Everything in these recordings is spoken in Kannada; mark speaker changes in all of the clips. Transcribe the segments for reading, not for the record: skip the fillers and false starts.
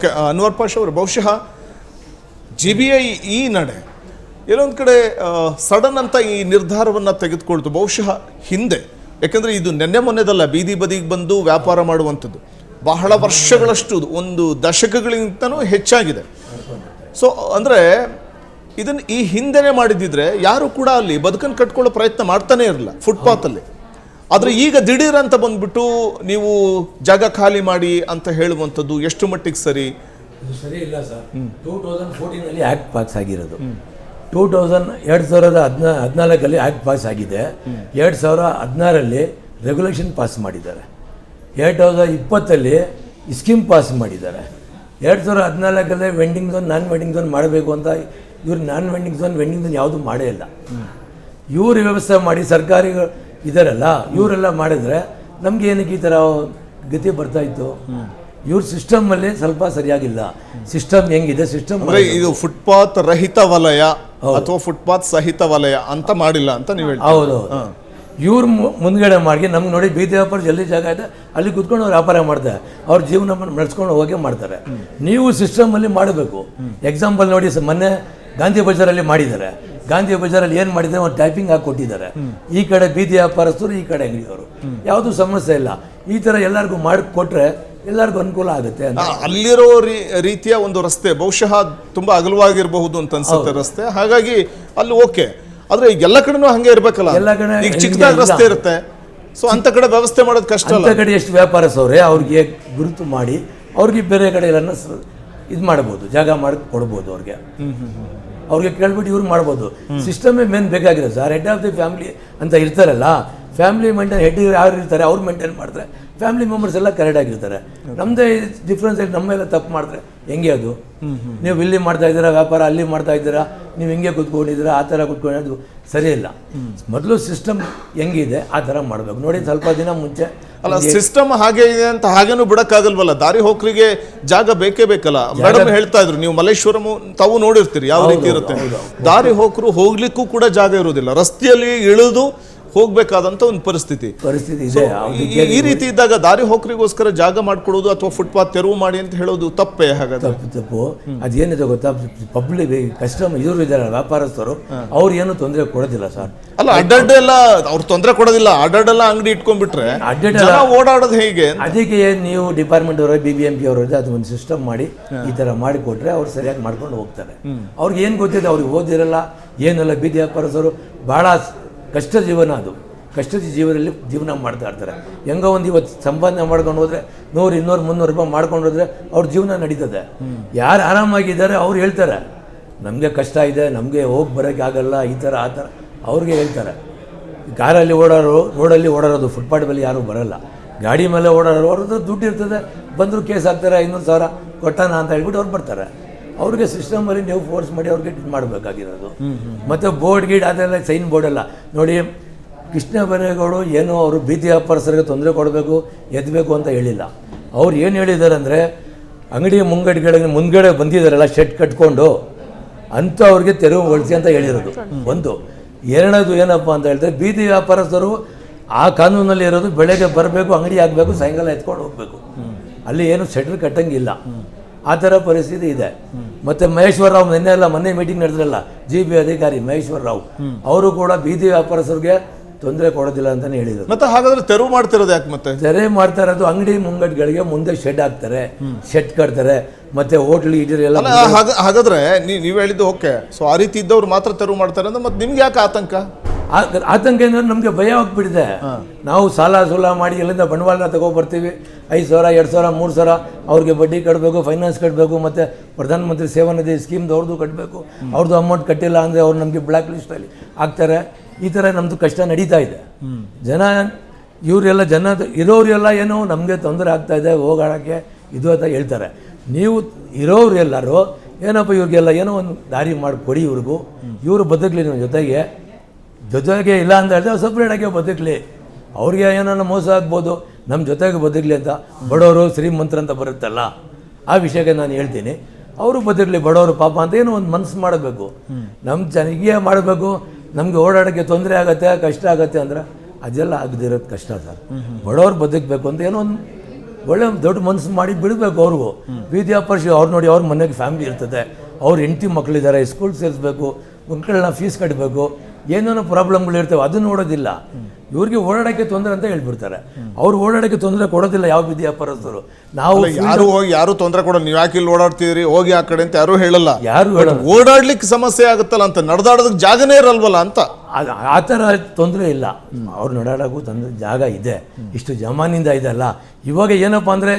Speaker 1: ಅನ್ವರ್ ಪಾಷ ಅವರು ಬಹುಶಃ GBI ಈ ನಡೆ ಎಲ್ಲೊಂದು ಕಡೆ ಸಡನ್ ಅಂತ ಈ ನಿರ್ಧಾರವನ್ನು ತೆಗೆದುಕೊಳ್ತು. ಬಹುಶಃ ಹಿಂದೆ, ಯಾಕಂದರೆ ಇದು ನೆನ್ನೆ ಮೊನ್ನೆದಲ್ಲ, ಬೀದಿ ಬದಿಗೆ ಬಂದು ವ್ಯಾಪಾರ ಮಾಡುವಂಥದ್ದು ಬಹಳ ವರ್ಷಗಳಷ್ಟು, ಒಂದು ದಶಕಗಳಿಗಿಂತನೂ ಹೆಚ್ಚಾಗಿದೆ. ಸೊ ಅಂದರೆ ಇದನ್ನು ಈ ಹಿಂದೆನೇ ಮಾಡಿದ್ದಿದ್ರೆ ಯಾರು ಕೂಡ ಅಲ್ಲಿ ಬದುಕನ್ನು ಕಟ್ಕೊಳ್ಳೋ ಪ್ರಯತ್ನ ಮಾಡ್ತಾನೆ ಇರಲಿಲ್ಲ ಫುಟ್ಪಾತಲ್ಲಿ. ಆದರೆ ಈಗ ದಿಢೀರ್ ಅಂತ ಬಂದ್ಬಿಟ್ಟು ನೀವು ಜಾಗ ಖಾಲಿ ಮಾಡಿ ಅಂತ ಹೇಳುವಂಥದ್ದು ಎಷ್ಟು ಮಟ್ಟಿಗೆ ಸರಿ?
Speaker 2: ಇದು ಸರಿ ಇಲ್ಲ ಸರ್. 2014 ಆ್ಯಕ್ಟ್ ಪಾಸ್ ಆಗಿರೋದು. 2014 ಆ್ಯಕ್ಟ್ ಪಾಸ್ ಆಗಿದೆ. 2016 ರೆಗ್ಯುಲೇಷನ್ ಪಾಸ್ ಮಾಡಿದ್ದಾರೆ. 2020 ಸ್ಕೀಮ್ ಪಾಸ್ ಮಾಡಿದ್ದಾರೆ. 2014 ವೆಂಡಿಂಗ್ ಝೋನ್, ನಾನ್ ವೆಂಡಿಂಗ್ ಝೋನ್ ಮಾಡಬೇಕು ಅಂತ ಇವ್ರು ನಾನ್ ವೆಂಡಿಂಗ್ ಝೋನ್, ವೆಂಡಿಂಗ್ ಝೋನ್ ಯಾವುದೂ ಮಾಡೇ ಇಲ್ಲ. ಇವ್ರು ವ್ಯವಸ್ಥೆ ಮಾಡಿ ಸರ್ಕಾರಿ ಇದಾರಲ್ಲ, ಇವರೆಲ್ಲ ಮಾಡಿದ್ರೆ ನಮ್ಗೆ ಏನಕ್ಕೆ ಈ ಥರ ಗತಿ ಬರ್ತಾಯಿತ್ತು? ಇವ್ರ ಸಿಸ್ಟಮಲ್ಲಿ ಸ್ವಲ್ಪ ಸರಿಯಾಗಿಲ್ಲ. ಸಿಸ್ಟಮ್ ಹೆಂಗಿದೆ, ಸಿಸ್ಟಮ್
Speaker 1: ಇದು ಫುಟ್ಪಾತ್ ರಹಿತ ವಲಯ ಅಥವಾ ಫುಟ್ಪಾತ್ ಸಹಿತ ವಲಯ ಅಂತ ಮಾಡಿಲ್ಲ ಅಂತ ನೀವು ಹೇಳಿ.
Speaker 2: ಹೌದು, ಇವ್ರು ಮುಂದ್ಗಡೆ ಮಾಡಿ ನಮ್ಗೆ ನೋಡಿ ಬೀದಿ ವ್ಯಾಪಾರ ಎಲ್ಲಿ ಜಾಗ ಇದೆ ಅಲ್ಲಿ ಕುತ್ಕೊಂಡು ಅವ್ರು ವ್ಯಾಪಾರ ಮಾಡ್ತಾರೆ, ಅವ್ರ ಜೀವನ ನಡೆಸ್ಕೊಂಡು ಹೋಗೇ ಮಾಡ್ತಾರೆ. ನೀವು ಸಿಸ್ಟಮಲ್ಲಿ ಮಾಡಬೇಕು. ಎಕ್ಸಾಂಪಲ್ ನೋಡಿ, ಮೊನ್ನೆ ಗಾಂಧಿ ಬಜಾರಲ್ಲಿ ಮಾಡಿದ್ದಾರೆ. ಗಾಂಧಿ ಬಜಾರಲ್ಲಿ ಏನು ಮಾಡಿದ್ದಾರೆ, ಒಂದು ಟೈಪಿಂಗ್ ಹಾಕಿ ಕೊಟ್ಟಿದ್ದಾರೆ. ಈ ಕಡೆ ಬೀದಿ ವ್ಯಾಪಾರಸ್ಥರು, ಈ ಕಡೆ ಅಂಗಡಿಯವರು, ಯಾವುದೂ ಸಮಸ್ಯೆ ಇಲ್ಲ. ಈ ಥರ ಎಲ್ಲರಿಗೂ ಮಾಡಿ ಕೊಟ್ಟರೆ ಎಲ್ಲರಿಗೂ ಅನುಕೂಲ ಆಗುತ್ತೆ.
Speaker 1: ಅಲ್ಲಿರೋ ರೀತಿಯ ಒಂದು ರಸ್ತೆ ಬಹುಶಃ ತುಂಬ ಅಗಲವಾಗಿರಬಹುದು ಅಂತ ಅನ್ಸುತ್ತೆ ರಸ್ತೆ, ಹಾಗಾಗಿ ಅಲ್ಲಿ ಓಕೆ. ಆದರೆ ಎಲ್ಲ ಕಡೆನೂ ಹಂಗೆ ಇರಬೇಕಲ್ಲ,
Speaker 2: ಎಲ್ಲ ಕಡೆ
Speaker 1: ಈಗ ಚಿಕ್ಕದಾಗಿ ರಸ್ತೆ ಇರುತ್ತೆ. ಸೊ ಅಂತ ಕಡೆ ವ್ಯವಸ್ಥೆ ಮಾಡೋದು ಕಷ್ಟ.
Speaker 2: ಅಂತ ಕಡೆ ಎಷ್ಟು ವ್ಯಾಪಾರಸ್ಥವ್ರೆ ಅವ್ರಿಗೆ ಗುರುತು ಮಾಡಿ ಅವ್ರಿಗೆ ಬೇರೆ ಕಡೆ ಎಲ್ಲ ಇದು ಮಾಡ್ಬೋದು, ಜಾಗ ಮಾಡಿ ಕೊಡ್ಬೋದು. ಅವ್ರಿಗೆ ಕೇಳ್ಬಿಟ್ಟು ಇವ್ರು ಮಾಡ್ಬೋದು. ಸಿಸ್ಟಮೇ ಮೇನ್ ಬೇಕಾಗಿದೆ sir. Head of the family ಅಂತ ಇರ್ತಾರಲ್ಲ, ಫ್ಯಾಮಿಲಿ ಮೇಂಟೈನ್, ಹೆಡ್ ಯಾರು ಇರ್ತಾರೆ ಅವ್ರು ಮೇಂಟೈನ್ ಮಾಡ್ತಾರೆ, ಫ್ಯಾಮಿಲಿ ಮೆಂಬರ್ಸ್ ಎಲ್ಲ ಕರೆಕ್ಟಾಗಿರ್ತಾರೆ. ನಮ್ಮದೇ ಡಿಫ್ರೆನ್ಸ್ ಆಗಿ ನಮ್ಮೆಲ್ಲ ತಪ್ಪು ಮಾಡಿದ್ರೆ ಹೆಂಗೆ ಅದು? ನೀವು ಇಲ್ಲಿ ಮಾಡ್ತಾ ಇದ್ದೀರಾ ವ್ಯಾಪಾರ, ಅಲ್ಲಿ ಮಾಡ್ತಾ ಇದ್ದೀರಾ, ನೀವು ಹಿಂಗೆ ಕೂತ್ಕೊಂಡಿದ್ದೀರಾ, ಆ ಥರ ಕೂತ್ಕೊಂಡಿದ್ದು ಸರಿ ಇಲ್ಲ. ಮೊದಲು ಸಿಸ್ಟಮ್ ಹೆಂಗಿದೆ ಆ ಥರ ಮಾಡಬೇಕು. ನೋಡಿ, ಸ್ವಲ್ಪ ದಿನ ಮುಂಚೆ
Speaker 1: ಅಲ್ಲ, ಸಿಸ್ಟಮ್ ಹಾಗೆ ಇದೆ ಅಂತ ಹಾಗೇನು ಬಿಡಕ್ಕಾಗಲ್ವಲ್ಲ. ದಾರಿ ಹೋಕ್ರಿಗೆ ಜಾಗ ಬೇಕೇ ಬೇಕಲ್ಲ. ಮೇಡಮ್ ಹೇಳ್ತಾ ಇದ್ರು, ನೀವು ಮಲ್ಲೇಶ್ವರಂ ತಾವು ನೋಡಿರ್ತೀರಿ ಯಾವ ರೀತಿ ಇರುತ್ತೆ. ದಾರಿ ಹೋಕರು ಹೋಗ್ಲಿಕ್ಕೂ ಕೂಡ ಜಾಗ ಇರೋದಿಲ್ಲ, ರಸ್ತೆಯಲ್ಲಿ ಇಳಿದು ಹೋಗ್ಬೇಕಾದಂತ ಒಂದು ಪರಿಸ್ಥಿತಿ
Speaker 2: ಇದೆ.
Speaker 1: ಈ ರೀತಿ ಇದ್ದಾಗ ದಾರಿ ಹೋಕರಿಗೋಸ್ಕರ ಜಾಗ ಮಾಡ್ಕೊಡೋದು ಅಥವಾ ಫುಟ್ಪಾತ್ ತೆರವು ಮಾಡಿ ಅಂತ ಹೇಳೋದು ತಪ್ಪೇ? ಹಾಗಾದ್ರೆ
Speaker 2: ತಪ್ಪು. ಅದೇನಿದೆ ಗೊತ್ತಾ, ಪಬ್ಲಿಕ್ ಕಸ್ಟಮರ್ ಇವರು ಇದ್ದಾರೆ ವ್ಯಾಪಾರಸ್ಥರು, ಅವ್ರು ಏನು ತೊಂದರೆ ಕೊಡೋದಿಲ್ಲ ಸರ್.
Speaker 1: ಅಲ್ಲ, ಅಡ್ಡಡ್ಡ ಎಲ್ಲ ಅವ್ರು ತೊಂದರೆ ಕೊಡೋದಿಲ್ಲ. ಅಡ್ಡಡ್ಡೆಲ್ಲ ಅಂಗಡಿ ಇಟ್ಕೊಂಡ್ಬಿಟ್ರೆ ಜನ ಓಡಾಡೋದು ಹೇಗೆ?
Speaker 2: ಅದಕ್ಕೆ ನೀವು ಡಿಪಾರ್ಟ್ಮೆಂಟ್ ಅವರು, BBMP ಅವರು ಅದು ಒಂದು ಸಿಸ್ಟಮ್ ಮಾಡಿ ಈ ಥರ ಮಾಡಿಕೊಟ್ರೆ ಅವ್ರು ಸರಿಯಾಗಿ ಮಾಡ್ಕೊಂಡು ಹೋಗ್ತಾರೆ. ಅವ್ರಿಗೆ ಏನು ಗೊತ್ತಿದೆ, ಅವ್ರಿಗೆ ಓದಿರಲ್ಲ ಏನೆಲ್ಲ. ಬೀದಿ ವ್ಯಾಪಾರಸ್ಥರು ಭಾಳ ಕಷ್ಟದ ಜೀವನ, ಅದು ಕಷ್ಟದ ಜೀವನದಲ್ಲಿ ಜೀವನ ಮಾಡ್ತಾ ಇರ್ತಾರೆ. ಹೆಂಗೋ ಒಂದು ಇವತ್ತು ಸಂಪಾದನೆ ಮಾಡ್ಕೊಂಡು ಹೋದರೆ 100, 200, 300 ರೂಪಾಯಿ ಮಾಡ್ಕೊಂಡು ಹೋದ್ರೆ ಅವ್ರ ಜೀವನ ನಡೀತದೆ. ಯಾರು ಆರಾಮಾಗಿದ್ದಾರೆ ಅವ್ರು ಹೇಳ್ತಾರೆ, ನಮಗೆ ಕಷ್ಟ ಇದೆ, ನಮಗೆ ಹೋಗಿ ಬರೋಕ್ಕೆ ಆಗಲ್ಲ, ಈ ಥರ ಆ ಥರ ಅವ್ರಿಗೆ ಹೇಳ್ತಾರೆ. ಕಾರಲ್ಲಿ ಓಡಾಡೋ, ರೋಡಲ್ಲಿ ಓಡಾಡೋದು, ಫುಟ್ಪಾತ್ ಮೇಲೆ ಯಾರೂ ಬರೋಲ್ಲ. ಗಾಡಿ ಮೇಲೆ ಓಡಾಡೋರು, ಅವ್ರದ್ದು ದುಡ್ಡು ಇರ್ತದೆ, ಬಂದರೂ ಕೇಸ್ ಹಾಕ್ತಾರೆ, 500,000 ಕೊಟ್ಟಾನ ಅಂತ ಹೇಳ್ಬಿಟ್ಟು ಅವ್ರು ಬರ್ತಾರೆ. ಅವ್ರಿಗೆ ಸಿಸ್ಟಮಲ್ಲಿ ನೀವು ಫೋರ್ಸ್ ಮಾಡಿ ಅವ್ರಿಗೆ ಇದು ಮಾಡಬೇಕಾಗಿರೋದು. ಮತ್ತು ಬೋರ್ಡ್ ಗೀಡ್ ಅದೆಲ್ಲ ಸೈನ್ ಬೋರ್ಡೆಲ್ಲ ನೋಡಿ. ಕೃಷ್ಣ ಬೈರೇಗೌಡರು ಏನು ಅವರು ಬೀದಿ ವ್ಯಾಪಾರಸ್ಥರಿಗೆ ತೊಂದರೆ ಕೊಡಬೇಕು, ಎದ್ದಬೇಕು ಅಂತ ಹೇಳಿಲ್ಲ. ಅವ್ರು ಏನು ಹೇಳಿದ್ದಾರೆ ಅಂದರೆ, ಅಂಗಡಿ ಮುಂದ್ಗಡೆ ಬಂದಿದ್ದಾರಲ್ಲ ಶೆಡ್ ಕಟ್ಕೊಂಡು ಅಂಥವ್ರಿಗೆ ತೆರವುಗೊಳಿಸಿ ಅಂತ ಹೇಳಿರೋದು ಒಂದು. ಎರಡನೇದು ಏನಪ್ಪ ಅಂತ ಹೇಳಿದ್ರೆ, ಬೀದಿ ವ್ಯಾಪಾರಸ್ಥರು ಆ ಕಾನೂನಲ್ಲಿ ಇರೋದು ಬೆಳಗ್ಗೆ ಬರಬೇಕು, ಅಂಗಡಿ ಆಗಬೇಕು, ಸಾಯಂಕಾಲ ಎತ್ಕೊಂಡು ಹೋಗಬೇಕು. ಅಲ್ಲಿ ಏನು ಶೆಟ್ರ್ ಕಟ್ಟಂಗಿಲ್ಲ. ಆ ಥರ ಪರಿಸ್ಥಿತಿ ಇದೆ. ಮತ್ತು ಮಹೇಶ್ವರ ರಾವ್ ಮೊನ್ನೆ ಮೀಟಿಂಗ್ ನಡೆದ್ರಲ್ಲ, GB ಅಧಿಕಾರಿ ಮಹೇಶ್ವರ ರಾವ್, ಅವರು ಕೂಡ ಬೀದಿ ವ್ಯಾಪಾರಸ್ಥರಿಗೆ ತೊಂದರೆ ಕೊಡೋದಿಲ್ಲ ಅಂತಲೇ ಹೇಳಿದರು.
Speaker 1: ಮತ್ತೆ ಹಾಗಾದ್ರೆ ತೆರವು ಮಾಡ್ತಿರೋದು ಯಾಕೆ? ಮತ್ತೆ
Speaker 2: ತೆರವು ಮಾಡ್ತಾ ಇರೋದು ಅಂಗಡಿ ಮುಂಗಟ್ಟುಗಳಿಗೆ ಮುಂದೆ ಶೆಡ್ ಹಾಕ್ತಾರೆ, ಶೆಡ್ ಕಟ್ತಾರೆ, ಮತ್ತೆ ಹೋಟ್ಲ್ ಇಡೀ ಎಲ್ಲ.
Speaker 1: ಹಾಗಾದ್ರೆ ನೀವು ಹೇಳಿದ್ದು ಓಕೆ. ಸೊ ಆ ರೀತಿ ಇದ್ದವ್ರು ಮಾತ್ರ ತೆರವು ಮಾಡ್ತಾರೆ ಅಂದ್ರೆ ಮತ್ತೆ ನಿಮ್ಗೆ ಯಾಕೆ ಆತಂಕ?
Speaker 2: ಆತಂಕ ಅಂದರೆ ನಮಗೆ ಭಯ ಹೋಗ್ಬಿಟ್ಟಿದೆ. ನಾವು ಸಾಲ ಮಾಡಿ ಎಲ್ಲಿಂದ ಬಂಡವಾಳ ತಗೊಬರ್ತೀವಿ, 5,000, 2,000, 3,000 ಅವ್ರಿಗೆ ಬಡ್ಡಿ ಕಟ್ಟಬೇಕು, ಫೈನಾನ್ಸ್ ಕಟ್ಟಬೇಕು, ಮತ್ತು ಪ್ರಧಾನಮಂತ್ರಿ ಸೇವಾ ನಿಧಿ ಸ್ಕೀಮ್ದು ಅವ್ರದ್ದು ಕಟ್ಟಬೇಕು. ಅವ್ರದ್ದು ಅಮೌಂಟ್ ಕಟ್ಟಿಲ್ಲ ಅಂದರೆ ಅವ್ರು ನಮಗೆ ಬ್ಲ್ಯಾಕ್ ಲಿಸ್ಟಲ್ಲಿ ಹಾಕ್ತಾರೆ. ಈ ಥರ ನಮ್ಮದು ಕಷ್ಟ ನಡೀತಾ ಇದೆ. ಇವರೆಲ್ಲ ಇರೋರೆಲ್ಲ ಏನೋ ನಮಗೆ ತೊಂದರೆ ಆಗ್ತಾಯಿದೆ ಹೋಗೋಕ್ಕೆ ಇದು ಅಂತ ಹೇಳ್ತಾರೆ. ನೀವು ಇರೋರು ಎಲ್ಲರೂ ಏನಪ್ಪ ಇವ್ರಿಗೆಲ್ಲ ಏನೋ ಒಂದು ದಾರಿ ಮಾಡಿಕೊಡಿ, ಇವರು ಬದುಕಲಿ ನಿಮ್ಮ ಜೊತೆಗೆ ಇಲ್ಲ ಅಂತ ಹೇಳಿದ್ರೆ ಸಪ್ರೇಟಾಗಿ ಬದುಕಲಿ. ಅವ್ರಿಗೆ ಏನೋ ಮೋಸ ಆಗ್ಬೋದು, ನಮ್ಮ ಜೊತೆಗೆ ಬದುಕಲಿ ಅಂತ. ಬಡವರು ಶ್ರೀಮಂತರು ಅಂತ ಬರುತ್ತಲ್ಲ, ಆ ವಿಷಯಕ್ಕೆ ನಾನು ಹೇಳ್ತೀನಿ. ಅವರು ಬದುಕಲಿ, ಬಡವರು ಪಾಪ ಅಂತ ಏನೋ ಒಂದು ಮನಸ್ಸು ಮಾಡಬೇಕು. ನಮ್ಮ ಹೀಗೆ ಮಾಡಬೇಕು. ನಮಗೆ ಓಡಾಡೋಕ್ಕೆ ತೊಂದರೆ ಆಗುತ್ತೆ, ಕಷ್ಟ ಆಗುತ್ತೆ ಅಂದರೆ ಅದೆಲ್ಲ ಆಗದಿರೋದು ಕಷ್ಟ ಸರ್. ಬಡವ್ರು ಬದುಕಬೇಕು ಅಂತ ಏನೋ ಒಂದು ಒಳ್ಳೆ ದೊಡ್ಡ ಮನಸ್ಸು ಮಾಡಿ ಬಿಡಬೇಕು ಅವ್ರಿಗೂ. ಬೀದಿ ವ್ಯಾಪಾರಸಿ ಅವ್ರು ನೋಡಿ ಅವ್ರ ಮನೆಗೆ ಫ್ಯಾಮಿಲಿ ಇರ್ತದೆ, ಅವ್ರ ಹೆಂಡತಿ ಮಕ್ಕಳಿದ್ದಾರೆ, ಸ್ಕೂಲ್ ಸೇರಿಸ್ಬೇಕು, ಮಕ್ಕಳನ್ನ ಫೀಸ್ ಕಟ್ಟಬೇಕು, ಏನೇನೋ ಪ್ರಾಬ್ಲಮ್ಗಳು ಇರ್ತವೆ, ಅದು ನೋಡೋದಿಲ್ಲ. ಇವ್ರಿಗೆ ಓಡಾಡೋಕ್ಕೆ ತೊಂದರೆ ಅಂತ ಹೇಳ್ಬಿಡ್ತಾರೆ. ಅವ್ರು ಓಡಾಡೋಕ್ಕೆ ತೊಂದರೆ ಕೊಡೋದಿಲ್ಲ ಯಾವ ಬೀದಿ ವ್ಯಾಪಾರಸ್ಥರು. ನಾವು
Speaker 1: ಯಾರು ತೊಂದರೆ ಕೊಡೋದು, ನೀವು ಯಾಕೆ ಇಲ್ಲಿ ಓಡಾಡ್ತಿದ್ರಿ, ಹೋಗಿ ಆ ಕಡೆ ಅಂತ ಯಾರು ಹೇಳಲ್ಲ.
Speaker 2: ಯಾರು ಹೇಳಲ್ಲ.
Speaker 1: ಓಡಾಡ್ಲಿಕ್ಕೆ ಸಮಸ್ಯೆ ಆಗುತ್ತಲ್ಲ ಅಂತ, ನಡೆದಾಡೋದಕ್ಕೆ ಜಾಗನೇ ಇರಲ್ವಲ್ಲ ಅಂತ.
Speaker 2: ಆ ಥರ ತೊಂದರೆ ಇಲ್ಲ. ಅವ್ರು ನಡಾಡೋಕ್ಕೂ ಜಾಗ ಇದೆ, ಇಷ್ಟು ಜಮಾನಿಂದ ಇದೆಲ್ಲ. ಇವಾಗ ಏನಪ್ಪ ಅಂದರೆ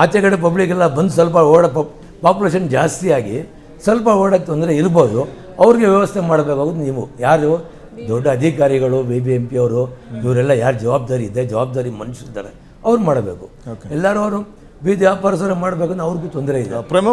Speaker 2: ಆಚೆಗಡೆ ಪಬ್ಲಿಕ್ಕೆಲ್ಲ ಬಂದು ಸ್ವಲ್ಪ ಪಾಪ್ಯುಲೇಷನ್ ಜಾಸ್ತಿ ಆಗಿ ಸ್ವಲ್ಪ ಓಡೋಕ್ಕೆ ತೊಂದರೆ ಇರ್ಬೋದು. ಅವ್ರಿಗೆ ವ್ಯವಸ್ಥೆ ಮಾಡಬೇಕಾಗೋದು ನೀವು ಯಾರು ದೊಡ್ಡ ಅಧಿಕಾರಿಗಳು, BBMP ಅವರು, ಇವರೆಲ್ಲ ಯಾರು ಜವಾಬ್ದಾರಿ ಇದೆ, ಜವಾಬ್ದಾರಿ ಮನುಷ್ಯರಿದ್ದಾರೆ, ಅವ್ರು ಮಾಡಬೇಕು. ಎಲ್ಲರೂ ಅವರು ಬೀದಿ ವ್ಯಾಪಾರಸ್ಥರು ಮಾಡಬೇಕು, ಅವ್ರಿಗೂ ತೊಂದರೆ ಇದೆ.